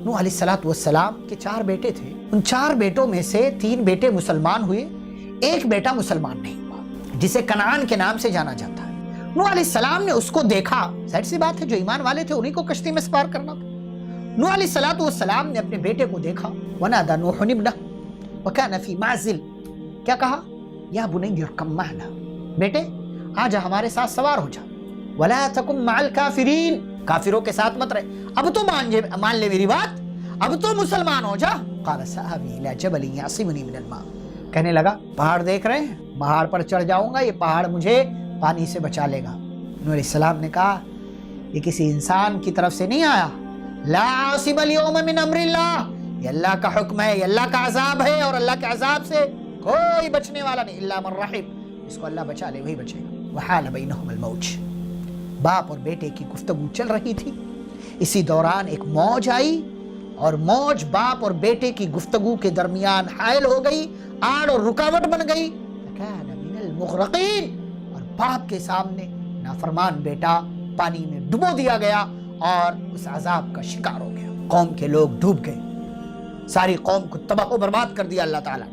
نوح علیہ الصلوۃ والسلام کے 4 بیٹے تھے. ان 4 بیٹوں میں سے 3 بیٹے مسلمان ہوئے, ایک بیٹا مسلمان نہیں ہوا, جسے کنعان کے نام سے جانا جاتا ہے. نوح علیہ السلام نے اس کو دیکھا. ظاہر سی بات ہے جو ایمان والے تھے انہی کو کشتی میں سوار کرنا تھا. نوح علیہ الصلوۃ والسلام نے اپنے بیٹے کو دیکھا. ونادى نوح ابنه وكان في معزل. کیا کہا؟ یا بنی ارکب معنا, بیٹے آجا ہمارے ساتھ سوار ہو جا. ولا تکن مع الکافرین, کافروں کے ساتھ مت رہے. اب تو مان لے میری بات, اب تو مسلمان ہو جا. قال سآوی الى جبل يعصمني من الماء. کہنے لگا پہاڑ دیکھ رہے ہیں, پہاڑ پر چڑھ جاؤں گا, یہ پہاڑ مجھے پانی سے بچا لے گا. نوح علیہ السلام نے کہا یہ کسی انسان کی طرف سے نہیں آیا. لا عاصم اليوم من امر اللہ, یہ اللہ کا حکم ہے, یہ اللہ کا عذاب ہے, اور اللہ کے عذاب سے کوئی بچنے والا نہیں. الا من رحم, اس کو اللہ بچا لے وہی بچے گا. وحال بینہم الموج. باپ اور بیٹے کی گفتگو چل رہی تھی. اسی دوران ایک موج آئی, اور موج باپ اور بیٹے کی گفتگو کے درمیان حائل ہو گئی, آڑ اور رکاوٹ بن گئی. فکان من المغرقین, اور باپ کے سامنے نافرمان بیٹا پانی میں ڈبو دیا گیا اور اس عذاب کا شکار ہو گیا. قوم کے لوگ ڈوب گئے, ساری قوم کو تباہ و برباد کر دیا اللہ تعالیٰ.